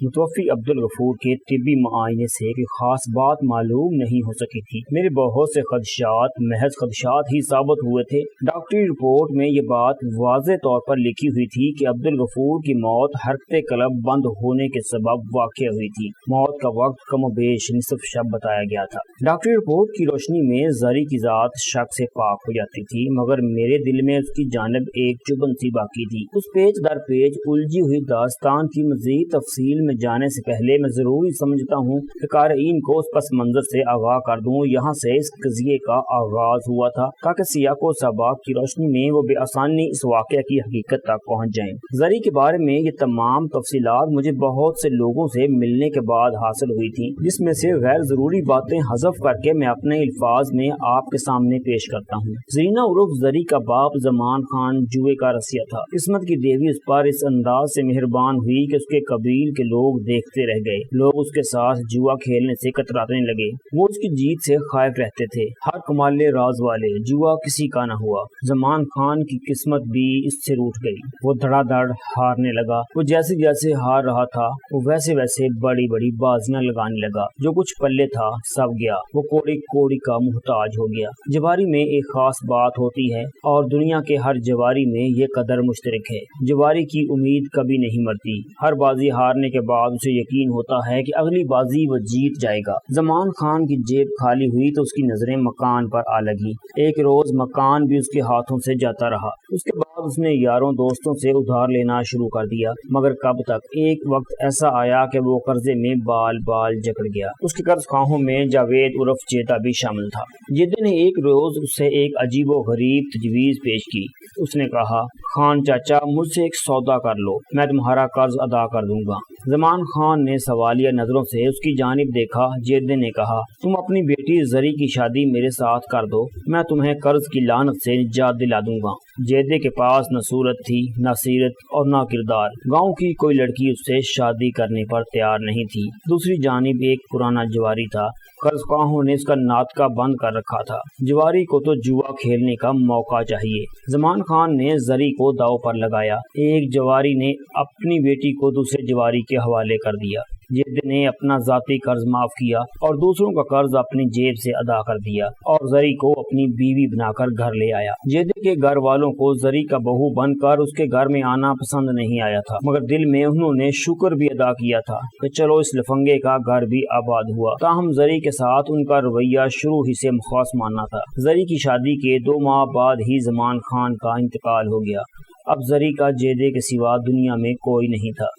متوفی عبدالغفور کے طبی معائنے سے کوئی خاص بات معلوم نہیں ہو سکی تھی۔ میرے بہت سے خدشات محض خدشات ہی ثابت ہوئے تھے۔ ڈاکٹری رپورٹ میں یہ بات واضح طور پر لکھی ہوئی تھی کہ عبدالغفور کی موت حرکت قلب بند ہونے کے سبب واقع ہوئی تھی۔ موت کا وقت کم و بیش نصف شب بتایا گیا تھا۔ ڈاکٹری رپورٹ کی روشنی میں زری کی ذات شک سے پاک ہو جاتی تھی، مگر میرے دل میں اس کی جانب ایک چبھن سی باقی تھی۔ اس پیچ در پیچ الجھی ہوئی داستان کی مزید تفصیل میں جانے سے پہلے میں ضروری سمجھتا ہوں کہ قارئین کو اس پس منظر سے آگاہ کر دوں یہاں سے اس قضیے کا آغاز ہوا تھا، تاکہ سیاق و سباق کی روشنی میں وہ بے آسانی اس واقعہ کی حقیقت تک پہنچ جائیں۔ زری کے بارے میں یہ تمام تفصیلات مجھے بہت سے لوگوں سے ملنے کے بعد حاصل ہوئی تھی، جس میں سے غیر ضروری باتیں حذف کر کے میں اپنے الفاظ میں آپ کے سامنے پیش کرتا ہوں۔ زرینہ عرف زری کا باپ زمان خان جوئے کا رسیا تھا۔ قسمت کی دیوی اس پر اس انداز سے مہربان ہوئی کہ اس کے قبیل کے لوگ دیکھتے رہ گئے۔ لوگ اس کے ساتھ جوا کھیلنے سے کترانے لگے۔ وہ اس کی جیت سے خائف رہتے تھے۔ ہر کمال راز والے جوا کسی کا نہ ہوا۔ زمان خان کی قسمت بھی اس سے روٹھ گئی۔ وہ دھڑا دھڑ ہارنے لگا۔ وہ جیسے جیسے ہار رہا تھا وہ ویسے ویسے بڑی بڑی بازیاں لگانے لگا۔ جو کچھ پلے تھا سب گیا۔ وہ کوڑی کوڑی کا محتاج ہو گیا۔ جواری میں ایک خاص بات ہوتی ہے اور دنیا کے ہر جواری میں یہ قدر مشترک ہے۔ جواری کی امید کبھی نہیں مرتی۔ ہر بازی ہارنے کے بعد اسے یقین ہوتا ہے کہ اگلی بازی وہ جیت جائے گا۔ زمان خان کی جیب خالی ہوئی تو اس کی نظریں مکان پر آ لگی۔ ایک روز مکان بھی اس کے ہاتھوں سے جاتا رہا۔ اس کے بعد اس نے یاروں دوستوں سے ادھار لینا شروع کر دیا، مگر کب تک؟ ایک وقت ایسا آیا کہ وہ قرضے میں بال بال جکڑ گیا۔ اس کے قرض خواہوں میں جاوید عرف جیتا بھی شامل تھا۔ جیدے نے ایک روز اس سے ایک عجیب و غریب تجویز پیش کی۔ اس نے کہا، خان چاچا مجھ سے ایک سودا کر لو، میں تمہارا قرض ادا کر دوں گا۔ زمان خان نے سوالیہ نظروں سے اس کی جانب دیکھا۔ جیدے نے کہا، تم اپنی بیٹی زری کی شادی میرے ساتھ کر دو، میں تمہیں قرض کی لعنت سے نجات دلا دوں گا۔ جیدے کے پاس نہ صورت تھی، نہ سیرت اور نہ کردار۔ گاؤں کی کوئی لڑکی اس سے شادی کرنے پر تیار نہیں تھی۔ دوسری جانب ایک پرانا جواری تھا۔ قرض خواہوں نے اس کا ناطقہ بند کر رکھا تھا۔ جواری کو تو جوا کھیلنے کا موقع چاہیے۔ زمان خان نے زری کو داؤ پر لگایا۔ ایک جواری نے اپنی بیٹی کو دوسرے جواری کے حوالے کر دیا۔ جیدے نے اپنا ذاتی قرض معاف کیا اور دوسروں کا قرض اپنی جیب سے ادا کر دیا اور زری کو اپنی بیوی بنا کر گھر لے آیا۔ جیدے کے گھر والوں کو زری کا بہو بن کر اس کے گھر میں آنا پسند نہیں آیا تھا، مگر دل میں انہوں نے شکر بھی ادا کیا تھا کہ چلو اس لفنگے کا گھر بھی آباد ہوا۔ تاہم زری کے ساتھ ان کا رویہ شروع ہی سے خاصمانہ تھا۔ زری کی شادی کے 2 ماہ بعد ہی زمان خان کا انتقال ہو گیا۔ اب زری کا جیدے کے سوا دنیا میں کوئی نہیں تھا۔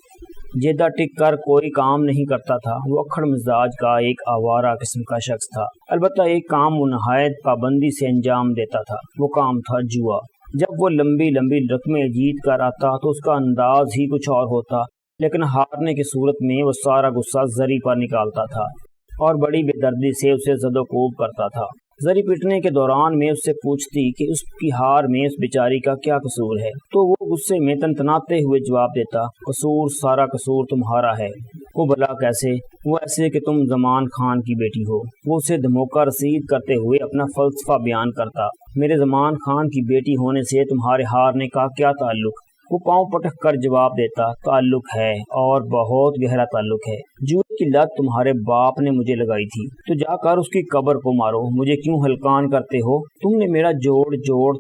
جیدہ ٹک کر کوئی کام نہیں کرتا تھا۔ وہ اکھڑ مزاج کا ایک آوارہ قسم کا شخص تھا۔ البتہ ایک کام وہ نہایت پابندی سے انجام دیتا تھا، وہ کام تھا جوا۔ جب وہ لمبی لمبی رقمیں جیت کر آتا تو اس کا انداز ہی کچھ اور ہوتا، لیکن ہارنے کی صورت میں وہ سارا غصہ زری پر نکالتا تھا اور بڑی بے دردی سے اسے زد و کوب کرتا تھا۔ زری پٹنے کے دوران میں اس سے پوچھتی کہ اس کی ہار میں اس بیچاری کا کیا قصور ہے، تو وہ غصے میں تنتناتے ہوئے جواب دیتا، قصور سارا قصور تمہارا ہے۔ وہ بھلا کیسے؟ وہ ایسے کہ تم زمان خان کی بیٹی ہو۔ وہ اسے دھموکہ رسید کرتے ہوئے اپنا فلسفہ بیان کرتا، میرے زمان خان کی بیٹی ہونے سے تمہارے ہارنے کا کیا تعلق؟ وہ پاؤں پٹک کر جواب دیتا، تعلق ہے اور بہت گہرا تعلق ہے۔ جوئے کی لت تمہارے باپ نے مجھے لگائی تھی، تو جا کر اس کی قبر کو مارو، مجھے کیوں ہلکان کرتے ہو؟ تم نے میرا جوڑ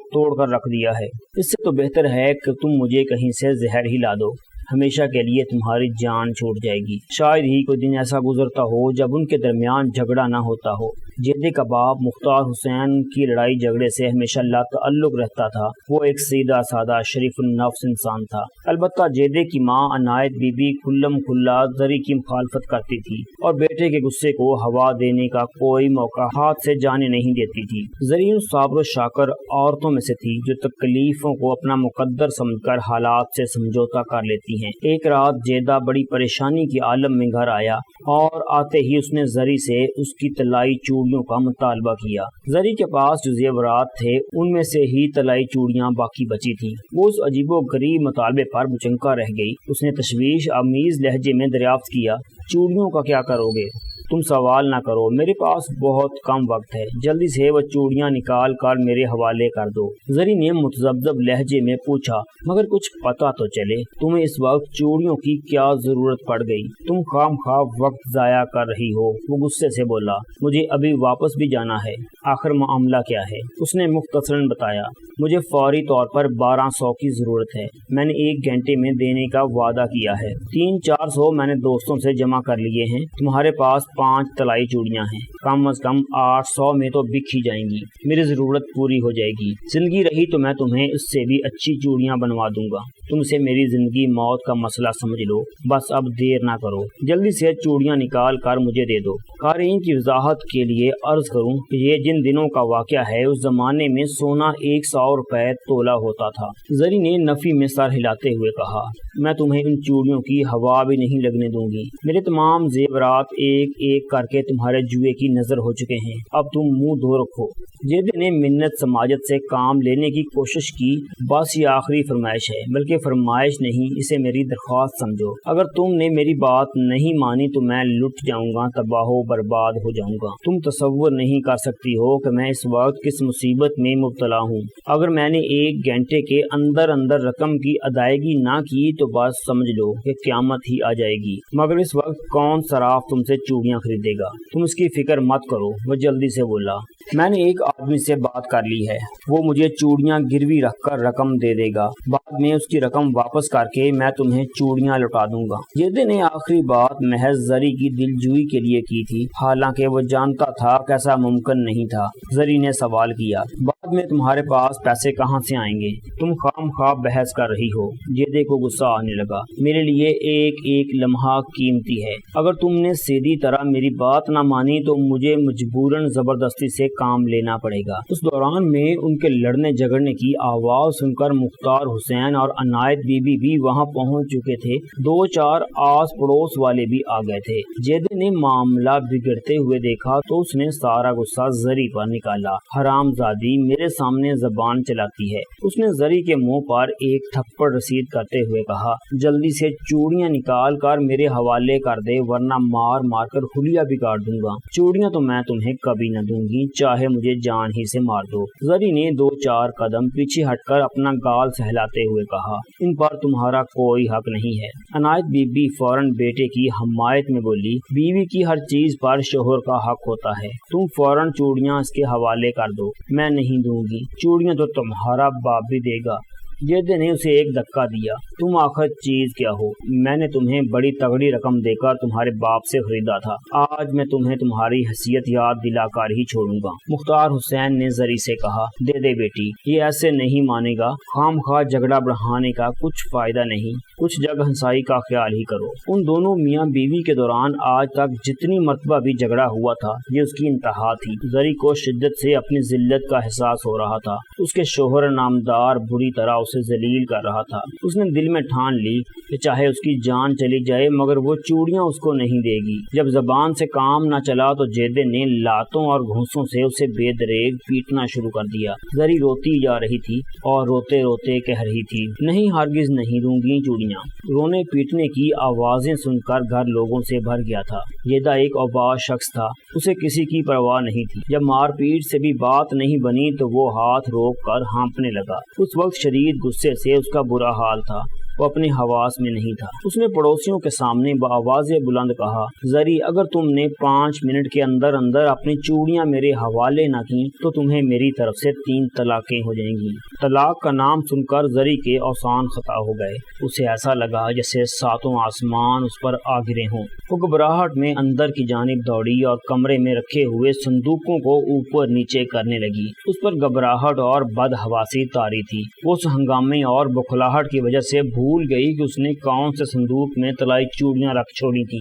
توڑ کر رکھ دیا ہے۔ اس سے تو بہتر ہے کہ تم مجھے کہیں سے زہر ہی لا دو، ہمیشہ کے لیے تمہاری جان چھوٹ جائے گی۔ شاید ہی کوئی دن ایسا گزرتا ہو جب ان کے درمیان جھگڑا نہ ہوتا ہو۔ جیدے کا باپ مختار حسین کی لڑائی جھگڑے سے ہمیشہ لا تعلق رہتا تھا۔ وہ ایک سیدھا سادہ شریف النفس انسان تھا۔ البتہ جیدے کی ماں عنایت بی بی کھلم کھلا زری کی مخالفت کرتی تھی اور بیٹے کے غصے کو ہوا دینے کا کوئی موقع ہاتھ سے جانے نہیں دیتی تھی۔ زری ان صابر و شاکر عورتوں میں سے تھی جو تکلیفوں کو اپنا مقدر سمجھ کر حالات سے سمجھوتا کر لیتی ہیں۔ ایک رات جیدہ بڑی پریشانی کی عالم میں گھر آیا اور آتے ہی اس نے زری سے اس کی طلائی چوڑیوں کا مطالبہ کیا۔ زری کے پاس جو زیورات تھے ان میں سے ہی طلائی چوڑیاں باقی بچی تھیں۔ وہ اس عجیب و غریب مطالبے پر بچنکا رہ گئی۔ اس نے تشویش آمیز لہجے میں دریافت کیا، چوڑیوں کا کیا کرو گے؟ تم سوال نہ کرو، میرے پاس بہت کم وقت ہے، جلدی سے وہ چوڑیاں نکال کر میرے حوالے کر دو۔ زری نے متذبذب لہجے میں پوچھا، مگر کچھ پتہ تو چلے، تمہیں اس وقت چوڑیوں کی کیا ضرورت پڑ گئی؟ تم خام خواہ وقت ضائع کر رہی ہو۔ وہ غصے سے بولا، مجھے ابھی واپس بھی جانا ہے، آخر معاملہ کیا ہے؟ اس نے مختصراً بتایا، مجھے فوری طور پر 1200 کی ضرورت ہے، میں نے 1 گھنٹے میں دینے کا وعدہ کیا ہے، 300-400 میں نے دوستوں سے جمع کر لیے ہیں، تمہارے پاس 5 طلائی چوڑیاں ہیں، کم از کم 800 میں تو بک ہی جائیں گی، میری ضرورت پوری ہو جائے گی، زندگی رہی تو میں تمہیں اس سے بھی اچھی چوڑیاں بنوا دوں گا، تم سے میری زندگی موت کا مسئلہ سمجھ لو، بس اب دیر نہ کرو، جلدی سے چوڑیاں نکال کر مجھے دے دو۔ قارئین کی وضاحت کے لیے عرض کروں کہ یہ جن دنوں کا واقعہ ہے، اس زمانے میں سونا 100 روپے تولہ ہوتا تھا۔ زری نے نفی میں سر ہلاتے ہوئے کہا، میں تمہیں ان چوڑیوں کی ہوا بھی نہیں لگنے دوں گی، میرے تمام زیورات ایک ایک کر کے تمہارے جوئے کی نظر ہو چکے ہیں، اب تم منہ دھو رکھو۔ جیدے نے منت سماجت سے کام لینے کی کوشش کی، بس یہ آخری فرمائش ہے، بلکہ فرمائش نہیں، اسے میری درخواست سمجھو، اگر تم نے میری بات نہیں مانی تو میں لٹ جاؤں گا، تباہ و برباد ہو جاؤں گا۔ تم تصور نہیں کر سکتی ہو کہ میں اس وقت کس مصیبت میں مبتلا ہوں، اگر میں نے 1 گھنٹے کے اندر رقم کی ادائیگی نہ کی تو بس سمجھ لو کہ قیامت ہی آ جائے گی، مگر اس وقت کون صراف تم سے چوڑیاں خریدے گا؟ تم اس کی فکر مت کرو، وہ جلدی سے بولا، میں نے ایک آدمی سے بات کر لی ہے، وہ مجھے چوڑیاں گروی رکھ کر رقم دے دے گا، بعد میں اس کی رقم واپس کر کے میں تمہیں چوڑیاں لوٹا دوں گا۔ جیدے نے آخری بات محض زری کی دلجوئی کے لیے کی تھی، حالانکہ وہ جانتا تھا کہ ایسا ممکن نہیں تھا۔ زری نے سوال کیا، بعد میں تمہارے پاس پیسے کہاں سے آئیں گے؟ تم خام خواہ بحث کر رہی ہو۔ جیدے کو غصہ آنے لگا، میرے لیے ایک ایک لمحہ قیمتی ہے، اگر تم نے سیدھی طرح میری بات نہ مانی تو مجھے مجبوراً زبردستی سے کام لینا پڑے گا۔ اس دوران میں ان کے لڑنے جھگڑنے کی آواز سن کر مختار حسین اور عنایت بی بی بھی وہاں پہنچ چکے تھے، 2-4 آس پڑوس والے بھی آ گئے تھے۔ جیدے نے معاملہ بگڑتے ہوئے دیکھا تو اس نے سارا غصہ زری پر نکالا، حرام زادی میرے سامنے زبان چلاتی ہے۔ اس نے زری کے منہ پر ایک تھپڑ رسید کرتے ہوئے کہا، جلدی سے چوڑیاں نکال کر میرے حوالے کر دے ورنہ مار مار کر حلیہ بگاڑ دوں گا۔ چوڑیاں تو میں تمہیں کبھی نہ دوں گی، چاہے مجھے جان ہی سے مار دو۔ زری نے 2-4 قدم پیچھے ہٹ کر اپنا گال سہلاتے ہوئے کہا، ان پر تمہارا کوئی حق نہیں ہے۔ عنایت بی بی فوراً بیٹے کی حمایت میں بولی، بیوی کی ہر چیز پر شوہر کا حق ہوتا ہے، تم فوراً چوڑیاں اس کے حوالے کر دو۔ میں نہیں دوں گی، چوڑیاں تو تمہارا باپ بھی دے گا۔ جیدے نے اسے ایک دھکا دیا، تم آخر چیز کیا ہو؟ میں نے تمہیں بڑی تگڑی رقم دے کر تمہارے باپ سے خریدا تھا، آج میں تمہیں تمہاری حیثیت یاد دلا کر ہی چھوڑوں گا۔ مختار حسین نے زری سے کہا، دے دے بیٹی، یہ ایسے نہیں مانے گا، خام خواہ جھگڑا بڑھانے کا کچھ فائدہ نہیں، کچھ جگ ہنسائی کا خیال ہی کرو۔ ان دونوں میاں بیوی کے دوران آج تک جتنی مرتبہ بھی جھگڑا ہوا تھا، یہ اس کی انتہا تھی۔ زری کو شدت سے اپنی ذلت کا احساس ہو رہا تھا، اس کے شوہر نامدار بری طرح اسے ذلیل کر رہا تھا۔ اس نے دل میں ٹھان لی کہ چاہے اس کی جان چلی جائے مگر وہ چوڑیاں اس کو نہیں دے گی۔ جب زبان سے کام نہ چلا تو جیدے نے لاتوں اور گھونسوں سے اسے بے دریغ پیٹنا شروع کر دیا۔ زری روتی جا رہی تھی اور روتے روتے کہہ رہی تھی، نہیں ہرگز نہیں دوں گی چوڑیاں۔ رونے پیٹنے کی آوازیں سن کر گھر لوگوں سے بھر گیا تھا۔ جیدہ ایک اوباش شخص تھا، اسے کسی کی پرواہ نہیں تھی۔ جب مار پیٹ سے بھی بات نہیں بنی تو وہ ہاتھ روک کر ہانپنے لگا۔ اس وقت شدید غصے سے اس کا برا حال تھا، وہ اپنے حواس میں نہیں تھا۔ اس نے پڑوسیوں کے سامنے بآواز بلند کہا، زری اگر تم نے 5 منٹ کے اندر اپنی چوڑیاں میرے حوالے نہ کی تو تمہیں میری طرف سے 3 طلاقیں ہو جائیں گی۔ طلاق کا نام سن کر زری کے اوسان خطا ہو گئے، اسے ایسا لگا جیسے 7 آسمان اس پر آ گرے ہوں۔ وہ گھبراہٹ میں اندر کی جانب دوڑی اور کمرے میں رکھے ہوئے صندوقوں کو اوپر نیچے کرنے لگی۔ اس پر گھبراہٹ اور بدحواسی طاری تھی۔ وہ اس ہنگامے اور بخلاہٹ کی وجہ سے بھول گئی کہ اس نے کون سے صندوق میں طلائی چوڑیاں رکھ چھوڑی تھی۔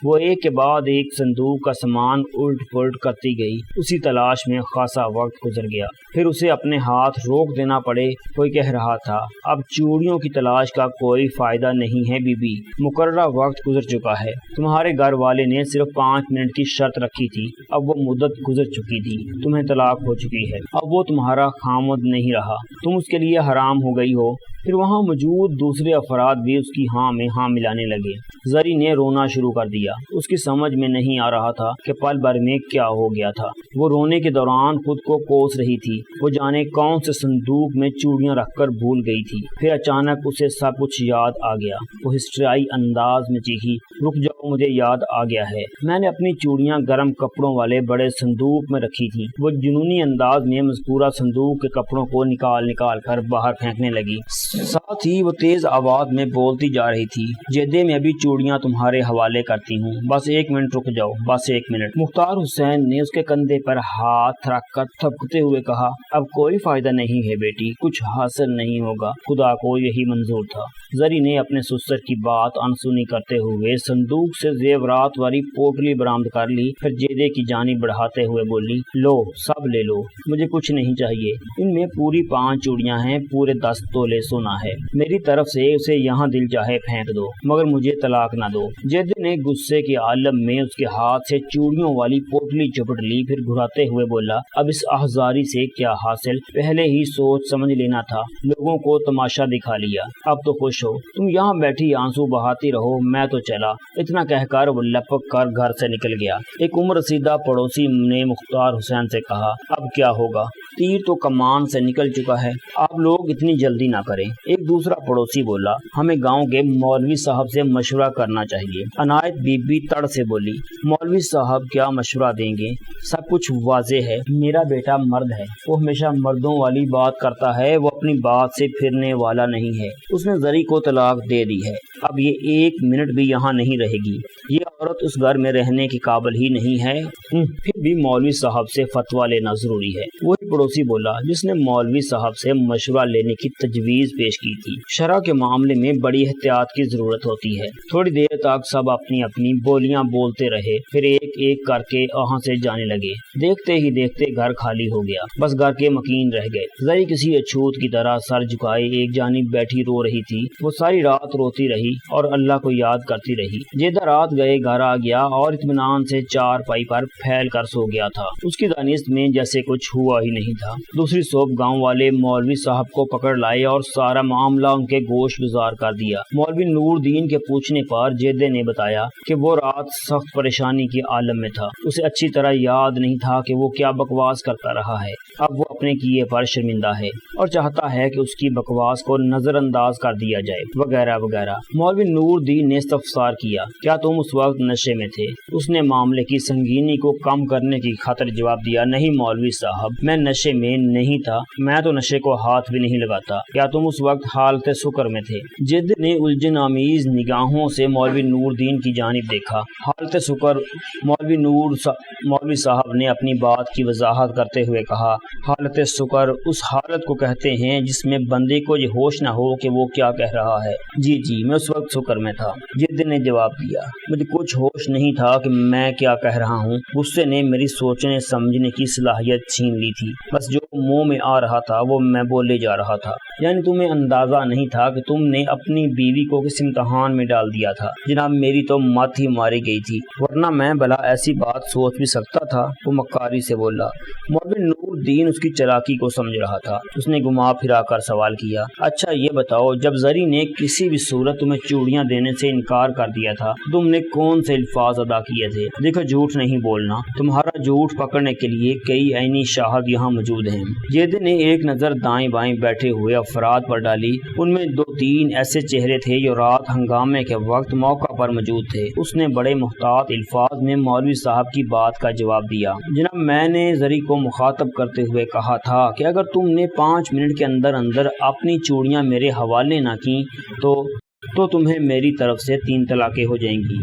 وہ ایک کے بعد ایک صندوق کا سامان الٹ پلٹ کرتی گئی۔ اسی تلاش میں خاصا وقت گزر گیا، پھر اسے اپنے ہاتھ روک دینا پڑے۔ کوئی کہہ رہا تھا، اب چوڑیوں کی تلاش کا کوئی فائدہ نہیں ہے بی بی، مقررہ وقت گزر چکا ہے۔ تمہارے گھر والے نے صرف 5 منٹ کی شرط رکھی تھی، اب وہ مدت گزر چکی تھی، تمہیں طلاق ہو چکی ہے، اب وہ تمہارا خامد نہیں رہا، تم اس کے لیے حرام ہو گئی ہو۔ پھر وہاں موجود دوسرے افراد بھی اس کی ہاں میں ہاں ملانے لگے۔ زری نے رونا شروع کر دیا۔ اس کی سمجھ میں نہیں آ رہا تھا کہ پل بھر میں کیا ہو گیا تھا۔ وہ رونے کے دوران خود کو کوس رہی تھی۔ وہ جانے کون سے صندوق میں چوڑیاں رکھ کر بھول گئی تھی۔ پھر اچانک اسے سب کچھ یاد آ گیا۔ وہ ہسٹریائی انداز میں چیخی، رک جاؤ، مجھے یاد آ گیا ہے، میں نے اپنی چوڑیاں گرم کپڑوں والے بڑے صندوق میں رکھی تھی۔ وہ جنونی انداز میں مذکورہ صندوق کے کپڑوں کو نکال کر باہر پھینکنے لگی۔ ساتھ ہی وہ تیز آواز میں بولتی جا رہی تھی، جیدے میں ابھی چوڑیاں تمہارے حوالے کرتی ہوں، بس 1 منٹ رک جاؤ، بس 1 منٹ۔ مختار حسین نے اس کے کندھے پر ہاتھ رکھ کر تھپکتے ہوئے کہا، اب کوئی فائدہ نہیں ہے بیٹی، کچھ حاصل نہیں ہوگا، خدا کو یہی منظور تھا۔ زری نے اپنے سسر کی بات انسنی کرتے ہوئے صندوق سے زیورات والی پوٹلی برآمد کر لی، پھر جیدے کی جانب بڑھاتے ہوئے بولی، لو، سب لے لو، مجھے کچھ نہیں چاہیے، ان میں پوری 5 چوڑیاں ہیں، پورے 10 تولے سونا ہے، میری طرف سے اسے یہاں دل چاہے پھینک دو، مگر مجھے طلاق نہ دو۔ جیدے نے غصے کے عالم میں اس کے ہاتھ سے چوڑیوں والی پوٹلی چپٹ لی، پھر گھراتے ہوئے بولا، اب اس احزاری سے کیا حاصل، پہلے ہی سوچ سمجھ لینا تھا، لوگوں کو تماشا دکھا لیا، اب تو خوش ہو، تم یہاں بیٹھی آنسو بہاتی رہو، میں تو چلا۔ اتنا کہہ کر وہ لپک کر گھر سے نکل گیا۔ ایک عمر رسیدہ پڑوسی نے مختار حسین سے کہا، اب کیا ہوگا، تیر تو کمان سے نکل چکا ہے، آپ لوگ اتنی جلدی نہ کریں۔ ایک دوسرا پڑوسی بولا، ہمیں گاؤں کے مولوی صاحب سے مشورہ کرنا چاہیے۔ عنایت بی بی تڑ سے بولی، مولوی صاحب کیا مشورہ دیں گے، سب کچھ واضح ہے، میرا بیٹا مرد ہے، وہ ہمیشہ مردوں والی بات کرتا ہے، وہ اپنی بات سے پھرنے والا نہیں ہے، اس نے زری کو طلاق دے دی ہے، اب یہ 1 منٹ بھی یہاں نہیں رہے گی، یہ عورت اس گھر میں رہنے کی قابل ہی نہیں ہے، پھر بھی مولوی صاحب سے فتویٰ لینا ضروری ہے۔ وہی پڑوسی بولا جس نے مولوی صاحب سے مشورہ لینے کی تجویز پیش کی تھی، شرع کے معاملے میں بڑی احتیاط کی ضرورت ہوتی ہے۔ تھوڑی دیر تک سب اپنی اپنی بولیاں بولتے رہے، پھر ایک ایک کر کے وہاں سے جانے لگے۔ دیکھتے ہی دیکھتے گھر خالی ہو گیا، بس گھر کے مکین رہ گئے۔ زری کسی اچھوت کی طرح سر جھکائے ایک جانب بیٹھی رو رہی تھی۔ وہ ساری رات روتی رہی اور اللہ کو یاد کرتی رہی۔ جیدہ رات گئے گھر آ گیا اور اطمینان سے چارپائی پر پھیل کر سو گیا تھا۔ اس کی دانست میں جیسے کچھ ہوا ہی نہیں تھا۔ دوسری صبح گاؤں والے مولوی صاحب کو پکڑ لائے اور سارا معاملہ ان کے گوش گزار کر دیا۔ مولوی نور دین کے پوچھنے پر جیدے نے بتایا کہ وہ رات سخت پریشانی کے عالم میں تھا، اسے اچھی طرح یاد نہیں تھا کہ وہ کیا بکواس کرتا رہا ہے، اب وہ اپنے کیے پر شرمندہ ہے اور چاہتا ہے کہ اس کی بکواس کو نظر انداز کر دیا جائے، وغیرہ وغیرہ۔ مولوی نور دین نے استفسار کیا، کیا تم اس وقت نشے میں تھے؟ اس نے معاملے کی سنگینی کو کم کرنے کی خاطر جواب دیا، نہیں مولوی صاحب، میں نشے میں نہیں تھا، میں تو نشے کو ہاتھ بھی نہیں لگاتا۔ کیا تم اس وقت حالت سکر میں تھے؟ جد نے الجھن آمیز نگاہوں سے مولوی نور دین کی جانب دیکھا۔ حالت سکر؟ مولوی صاحب نے اپنی بات کی وضاحت کرتے ہوئے کہا، حالت سکر اس حالت کو کہتے ہیں جس میں بندے کو یہ ہوش نہ ہو کہ وہ کیا کہہ رہا ہے۔ جی میں اس وقت سکر میں تھا، جد نے جواب دیا، مجھے کچھ ہوش نہیں تھا کہ میں کیا کہہ رہا ہوں، غصے نے میری سوچنے سمجھنے کی صلاحیت چھین لی تھی، بس جو منہ میں آ رہا تھا وہ میں بولے جا رہا تھا۔ یعنی تمہیں اندازہ نہیں تھا کہ تم نے اپنی بیوی کو کس امتحان میں ڈال دیا تھا؟ جناب میری تو مت ہی ماری گئی تھی، ورنہ میں بھلا ایسی بات سوچ بھی سکتا تھا، وہ مکاری سے بولا۔ مولوی نور دین اس کی چلاکی کو سمجھ رہا تھا، اس نے گھما پھرا کر سوال کیا، اچھا یہ بتاؤ، جب زری نے کسی بھی صورت تمہیں چوڑیاں دینے سے انکار کر دیا تھا، تم نے کون سے الفاظ ادا کیے تھے؟ دیکھو جھوٹ نہیں بولنا، تمہارا جھوٹ پکڑنے کے لیے کئی عینی شاہد یہاں موجود ہیں۔ جیدے نے ایک نظر دائیں بائیں بیٹھے ہوئے افراد پر ڈالی، ان میں 2-3 ایسے چہرے تھے جو رات ہنگامے کے وقت موقع پر موجود تھے۔ اس نے بڑے محتاط الفاظ میں مولوی صاحب کی بات کا جواب دیا، جناب میں نے زری کو مخاطب کرتے ہوئے کہا تھا کہ اگر تم نے 5 منٹ کے اندر اپنی چوڑیاں میرے حوالے نہ کی تو تمہیں میری طرف سے 3 طلاقیں ہو جائیں گی۔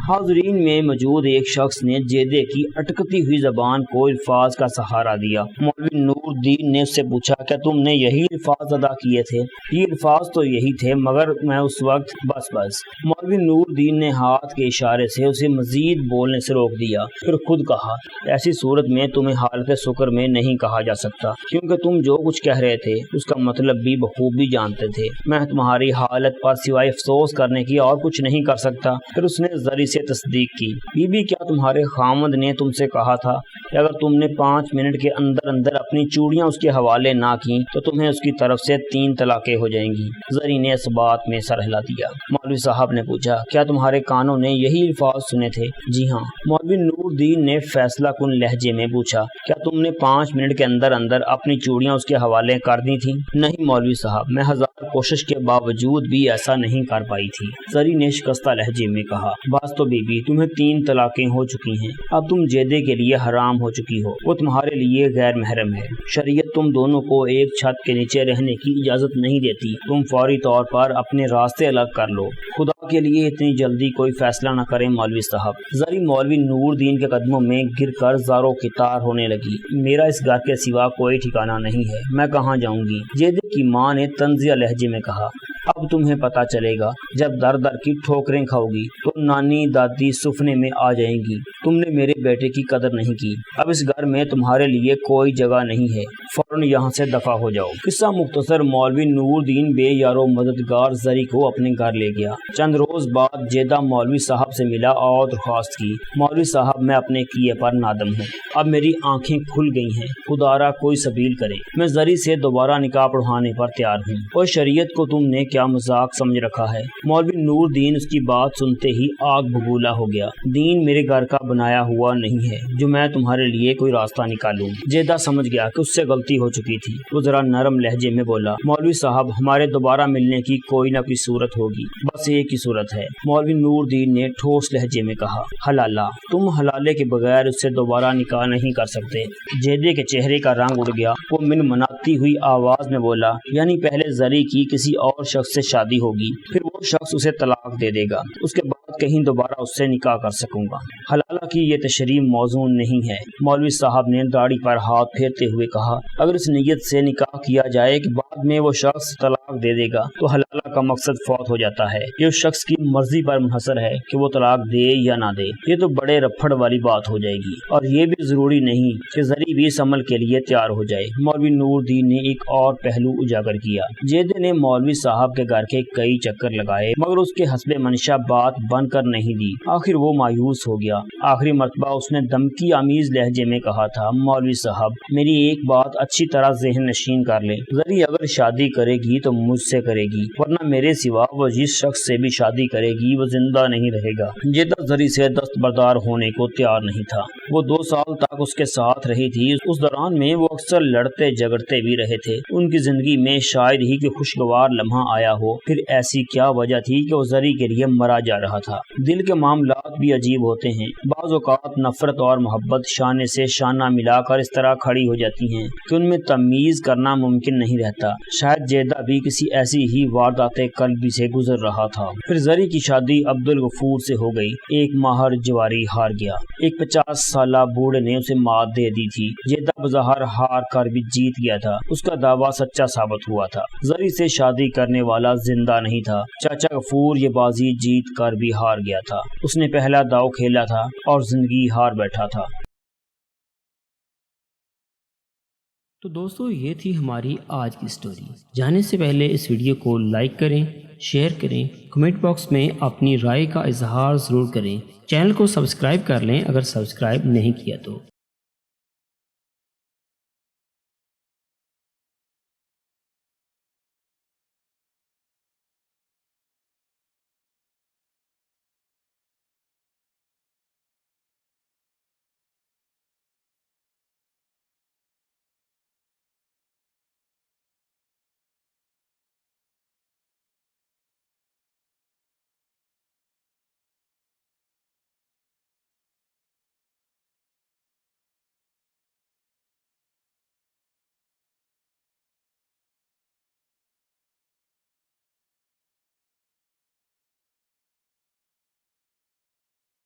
حاضرین میں موجود ایک شخص نے جیدے کی اٹکتی ہوئی زبان کو الفاظ کا سہارا دیا۔ مولوی نور دین نے اس سے پوچھا، کیا تم نے یہی الفاظ ادا کیے تھے؟ یہ الفاظ تو یہی تھے، مگر میں اس وقت بس۔ مولوی نور دین نے ہاتھ کے اشارے سے اسے مزید بولنے سے روک دیا، پھر خود کہا، ایسی صورت میں تمہیں حالت سکر میں نہیں کہا جا سکتا، کیونکہ تم جو کچھ کہہ رہے تھے اس کا مطلب بھی بخوبی جانتے تھے۔ میں تمہاری حالت پر سوائے افسوس کرنے کی اور کچھ نہیں کر سکتا۔ پھر اس نے زری سے تصدیق کی۔ بی بی کیا تمہارے خاوند نے تم سے کہا تھا کہ اگر تم نے 5 منٹ کے اندر اندر اپنی چوڑیاں اس کے حوالے نہ کی تو تمہیں اس کی طرف سے 3 طلاقیں ہو جائیں گی؟ زری نے اس بات میں سر ہلا دیا۔ مولوی صاحب نے پوچھا، کیا تمہارے کانوں نے یہی الفاظ سنے تھے؟ جی ہاں۔ مولوی نور الدین نے فیصلہ کن لہجے میں پوچھا، کیا تم نے 5 منٹ کے اندر اندر اپنی چوڑیاں اس کے حوالے کر دی تھیں؟ نہیں مولوی صاحب، میں 1000 کوشش کے باوجود بھی ایسا نہیں کر پائی تھی، زری نے شکستہ لہجے میں کہا۔ بس تو بی بی، تمہیں 3 طلاقیں ہو چکی ہیں، اب تم جیدے کے لیے حرام ہو چکی ہو، وہ تمہارے لیے غیر محرم ہے۔ شریعت تم دونوں کو ایک چھت کے نیچے رہنے کی اجازت نہیں دیتی، تم فوری طور پر اپنے راستے الگ کر لو۔ خدا کے لیے اتنی جلدی کوئی فیصلہ نہ کریں مولوی صاحب۔ زری مولوی نور الدین کے قدموں میں گر کر زاروں کی تار ہونے لگی۔ میرا اس گھر کے سوا کوئی ٹھکانہ نہیں ہے، میں کہاں جاؤں گی؟ جیدے کی ماں نے طنزیہ لہجے میں کہا، اب تمہیں پتہ چلے گا، جب در در کی ٹھوکریں کھاؤ گی تو نانی دادی سفنے میں آ جائیں گی، تم نے میرے بیٹے کی قدر نہیں کی، اب اس گھر میں تمہارے لیے کوئی جگہ نہیں ہے، فوراً یہاں سے دفع ہو جاؤ۔ قصہ مختصر، مولوی نور الدین بے یارو مددگار زری کو اپنے گھر لے گیا۔ چند روز بعد جیدہ مولوی صاحب سے ملا اور درخواست کی، مولوی صاحب میں اپنے کیے پر نادم ہوں، اب میری آنکھیں کھل گئی ہیں، خدا را کوئی سبیل کرے، میں زری سے دوبارہ نکاح پڑھانے پر تیار ہوں۔ اور شریعت کو تم نے کیا مذاق سمجھ رکھا ہے؟ مولوی نور الدین اس کی بات سنتے ہی آگ بگولا ہو گیا۔ دین میرے گھر کا بنایا ہوا نہیں ہے جو میں تمہارے لیے کوئی راستہ نکالوں۔ جیدہ سمجھ گیا کہ اس سے غلطی ہو چکی تھی، وہ ذرا نرم لہجے میں بولا، مولوی صاحب ہمارے دوبارہ ملنے کی کوئی نہ کوئی صورت ہوگی، بس ایک ہی صورت ہے۔ مولوی نور الدین نے ٹھوس لہجے میں کہا، حلالہ، تم حلالے کے بغیر اس سے دوبارہ نکاح نہیں کر سکتے۔ جیدے کے چہرے کا رنگ اڑ گیا، وہ من مناتی ہوئی آواز میں بولا، یعنی پہلے زری کی کسی اور شخص سے شادی ہوگی، پھر وہ شخص اسے طلاق دے دے گا، اس کے بعد کہیں دوبارہ اس سے نکاح کر سکوں گا۔ حلالہ کی یہ تشریح موزوں نہیں ہے۔ مولوی صاحب نے داڑھی پر ہاتھ پھیرتے ہوئے کہا، اگر اس نیت سے نکاح کیا جائے کہ بعد میں وہ شخص طلاق دے دے گا تو حلالہ کا مقصد فوت ہو جاتا ہے۔ یہ اس شخص کی مرضی پر منحصر ہے کہ وہ طلاق دے یا نہ دے، یہ تو بڑے رپھڑ والی بات ہو جائے گی، اور یہ بھی ضروری نہیں کہ زری بھی اس عمل کے لیے تیار ہو جائے۔ مولوی نور الدین نے ایک اور پہلو اجاگر کیا۔ جیدے نے مولوی صاحب کے گھر کے کئی چکر لگائے مگر اس کے حسب منشا بات بن کر نہیں دی، آخر وہ مایوس ہو گیا۔ آخری مرتبہ اس نے دھمکی آمیز لہجے میں کہا تھا، مولوی صاحب میری ایک بات اچھی طرح ذہن نشین کر لیں، زری اگر شادی کرے گی تو مجھ سے کرے گی، ورنہ میرے سوا وہ جس شخص سے بھی شادی کرے گی وہ زندہ نہیں رہے گا۔ جیدہ زری سے دستبردار ہونے کو تیار نہیں تھا۔ وہ 2 سال تک اس کے ساتھ رہی تھی، اس دوران میں وہ اکثر لڑتے جھگڑتے بھی رہے تھے۔ ان کی زندگی میں شاید ہی کہ خوشگوار لمحہ آیا ہو، پھر ایسی کیا وجہ تھی کہ وہ زری کے لیے مرا جا رہا تھا۔ دل کے معاملات بھی عجیب ہوتے ہیں، بعض اوقات نفرت اور محبت شانے سے شانہ ملا کر اس طرح کھڑی ہو جاتی ہیں کہ ان میں تمیز کرنا ممکن نہیں رہتا۔ شاید جیدہ بھی کسی ایسی ہی واردات قلبی سے گزر رہا تھا۔ پھر زری کی شادی عبدالغفور سے ہو گئی۔ ایک ماہر جواری ہار گیا، ایک 50 سالہ بوڑھے نے اسے مات دے دی تھی۔ جیدہ بظاہر ہار کر بھی جیت گیا تھا، اس کا دعویٰ سچا ثابت ہوا تھا۔ زری سے شادی کرنے والا زندہ نہیں تھا۔ چاچا غفور یہ بازی جیت کر بھی ہار گیا تھا، اس نے پہلا داؤ کھیلا تھا اور زندگی ہار بیٹھا تھا۔ تو دوستو یہ تھی ہماری آج کی سٹوری۔ جانے سے پہلے اس ویڈیو کو لائک کریں، شیئر کریں، کمنٹ باکس میں اپنی رائے کا اظہار ضرور کریں، چینل کو سبسکرائب کر لیں اگر سبسکرائب نہیں کیا تو۔